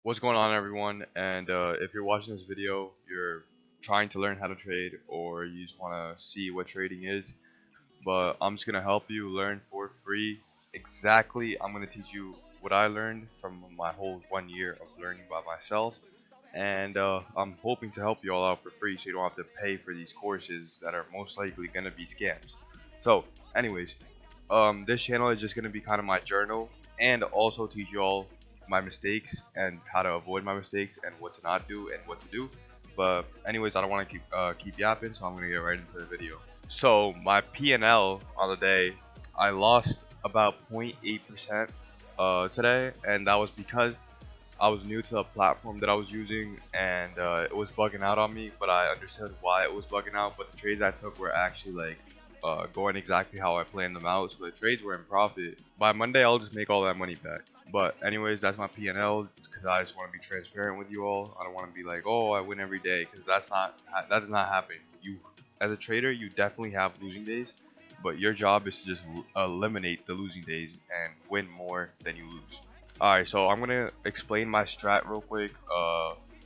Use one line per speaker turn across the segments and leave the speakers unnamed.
What's going on, everyone? And if you're watching this video, you're trying to learn how to trade, or you just want to see what trading is, but I'm just gonna help you learn for free. Exactly, I'm gonna teach you what I learned from my whole 1 year of learning by myself, and I'm hoping to help you all out for free, so you don't have to pay for these courses that are most likely gonna be scams. So, anyways, this channel is just gonna be kind of my journal, and also teach you all my mistakes and how to avoid my mistakes and what to not do and what to do. But anyways, I don't want to keep yapping, so I'm gonna get right into the video. So my P&L on the day, I lost about 0.8% today, and that was because I was new to the platform that I was using, and it was bugging out on me, but I understood why it was bugging out. But the trades I took were actually like going exactly how I planned them out, so the trades were in profit. By Monday, I'll just make all that money back. But anyways, that's my P&L because I just want to be transparent with you all. I don't want to be like, oh, I win every day, because that does not happen. You, as a trader, you definitely have losing days, but your job is to just eliminate the losing days and win more than you lose. Alright, so I'm gonna explain my strat real quick.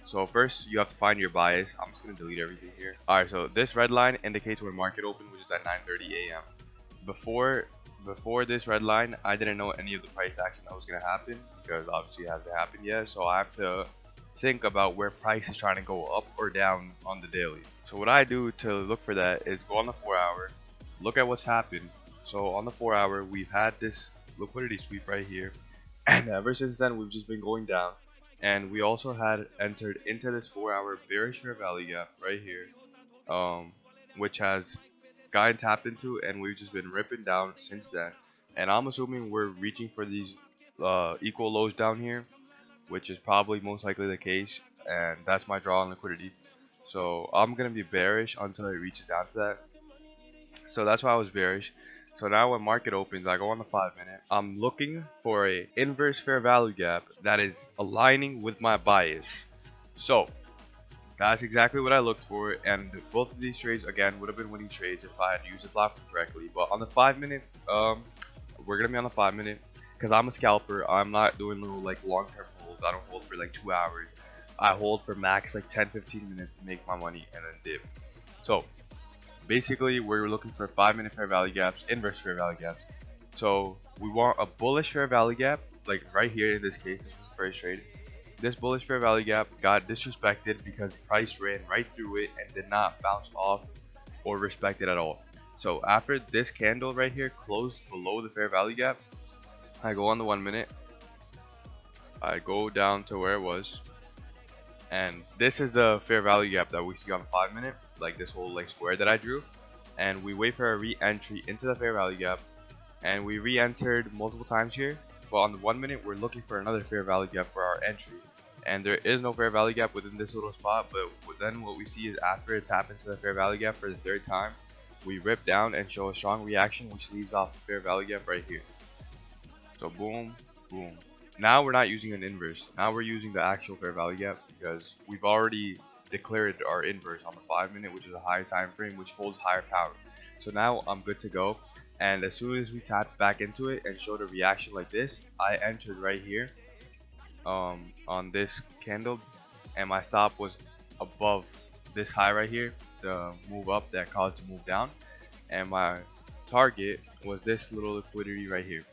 So first you have to find your bias. I'm just gonna delete everything here. Alright, so this red line indicates when market open, which is at 9:30 a.m. Before before this red line, I didn't know any of the price action that was gonna happen because obviously it hasn't happened yet. So I have to think about where price is trying to go up or down on the daily. So what I do to look for that is go on the 4 hour, look at what's happened. So on the 4 hour, we've had this liquidity sweep right here, and ever since then we've just been going down. And we also had entered into this 4 hour bearish fair value gap right here, um, which has gotten tapped into, and we've just been ripping down since then. And I'm assuming we're reaching for these equal lows down here, which is probably most likely the case, and that's my draw on liquidity. So I'm gonna be bearish until it reaches down to that. So that's why I was bearish. So now when market opens, I go on the 5 minute. I'm looking for a inverse fair value gap that is aligning with my bias. So that's exactly what I looked for, and both of these trades again would have been winning trades if I had used the platform correctly. But on the 5 minute, we're gonna be on the 5 minute because I'm a scalper. I'm not doing little like long-term holds. I don't hold for like 2 hours. I hold for max like 10-15 minutes to make my money and then dip. So basically, we're looking for 5 minute fair value gaps, inverse fair value gaps. So we want a bullish fair value gap, like right here in this case. This was the first trade. This bullish fair value gap got disrespected because price ran right through it and did not bounce off or respect it at all. So after this candle right here closed below the fair value gap, I go on the 1 minute. I go down to where it was, and this is the fair value gap that we see on the 5 minute, like this whole like square that I drew. And we wait for a re-entry into the fair value gap, and we re-entered multiple times here. But on the 1 minute, we're looking for another fair value gap for our entry, and there is no fair value gap within this little spot. But then what we see is after it taps into the fair value gap for the third time, we rip down and show a strong reaction, which leaves off the fair value gap right here. So boom, boom. Now we're not using an inverse. Now we're using the actual fair value gap because we've already declared our inverse on the 5 minute, which is a higher time frame, which holds higher power. So now I'm good to go. And as soon as we tap back into it and showed a reaction like this, I entered right here on this candle, and my stop was above this high right here, the move up that caused to move down, and my target was this little liquidity right here.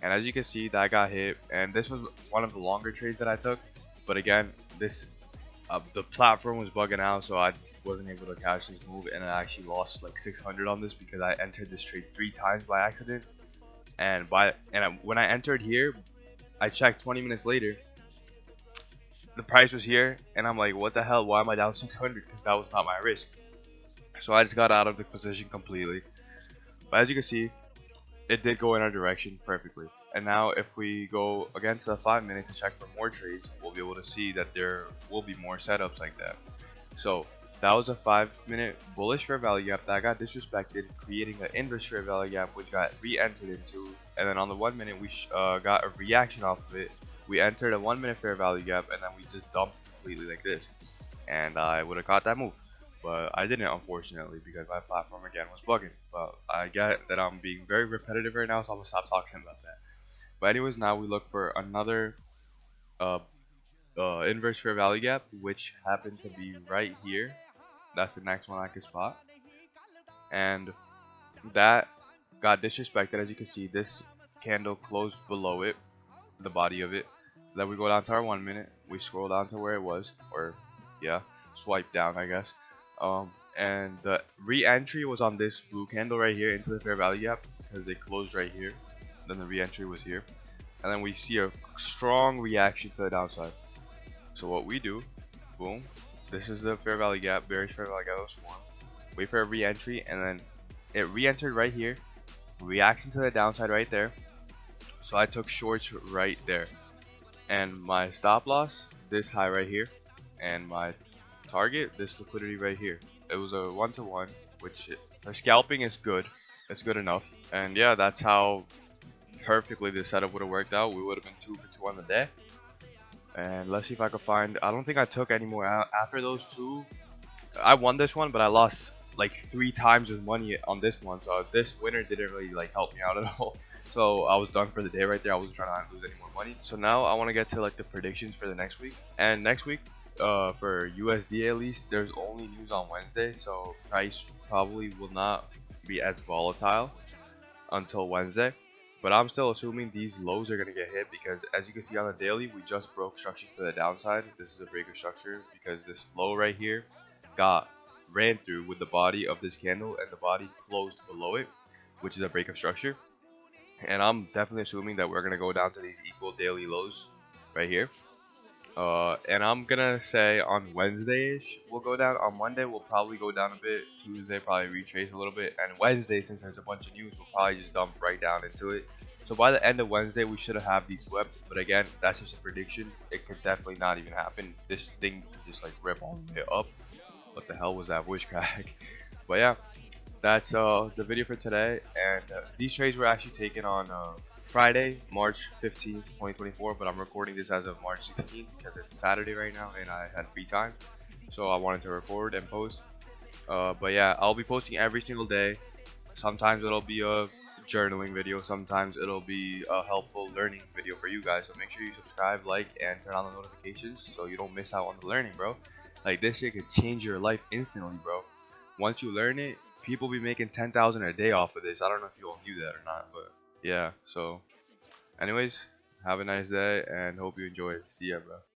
And as you can see, that got hit, and this was one of the longer trades that I took. But again, this the platform was bugging out, so I wasn't able to catch this move, and I actually lost like 600 on this because I entered this trade 3 times by accident. And when I entered here, I checked 20 minutes later, the price was here, and I'm like, what the hell? Why am I down 600? Because that was not my risk. So I just got out of the position completely. But as you can see, it did go in our direction perfectly. And now if we go against the 5 minutes to check for more trades, we'll be able to see that there will be more setups like that. So that was a 5 minute bullish fair value gap that got disrespected, creating an inverse fair value gap which got re-entered into. And then on the 1 minute we got a reaction off of it. We entered a 1 minute fair value gap, and then we just dumped completely like this. And I would have caught that move, but I didn't, unfortunately, because my platform again was bugging. But I get that I'm being very repetitive right now, so I'm gonna stop talking about that. But anyways, now we look for another uh, inverse fair value gap, which happened to be right here. That's the next one I could spot, and that got disrespected. As you can see, this candle closed below it, the body of it. Then we go down to our 1 minute. We scroll down to where it was, or yeah, swipe down, I guess. And the re-entry was on this blue candle right here into the fair value gap because it closed right here. Then the re-entry was here, and then we see a strong reaction to the downside. So what we do, boom, this is the fair value gap, bearish fair value gap was formed. Wait for a re-entry, and then it re-entered right here. Reaction to the downside right there. So I took shorts right there, and my stop loss this high right here, and my target this liquidity right here. It was a 1-to-1, which for scalping is good. It's good enough, and yeah, that's how perfectly this setup would have worked out. We would have been 2 for 2 on the day. And let's see if I can find. I don't think I took any more after those two. I won this one, but I lost like 3 times as money on this one. So this winner didn't really like help me out at all. So I was done for the day right there. I wasn't trying to lose any more money. So now I want to get to like the predictions for the next week. And next week, for USD at least, there's only news on Wednesday. So price probably will not be as volatile until Wednesday. But I'm still assuming these lows are going to get hit because as you can see on the daily, we just broke structures to the downside. This is a breaker structure because this low right here got ran through with the body of this candle and the body closed below it, which is a breaker structure. And I'm definitely assuming that we're going to go down to these equal daily lows right here. And I'm gonna say on Wednesday-ish we'll go down. On Monday we'll probably go down a bit. Tuesday probably retrace a little bit, and Wednesday, since there's a bunch of news, we'll probably just dump right down into it. So by the end of Wednesday we should have these swept. But again, that's just a prediction. It could definitely not even happen. This thing could just like rip all the way up. What the hell was that wish crack? But yeah, that's the video for today, and these trades were actually taken on Friday, March 15th, 2024, but I'm recording this as of March 16th because it's Saturday right now and I had free time, so I wanted to record and post. But yeah, I'll be posting every single day. Sometimes it'll be a journaling video, sometimes it'll be a helpful learning video for you guys, so make sure you subscribe, like, and turn on the notifications so you don't miss out on the learning, bro. Like, this shit could change your life instantly, bro. Once you learn it, people be making 10,000 a day off of this. I don't know if you all knew that or not, but yeah. So anyways, have a nice day and hope you enjoy. See ya, bro.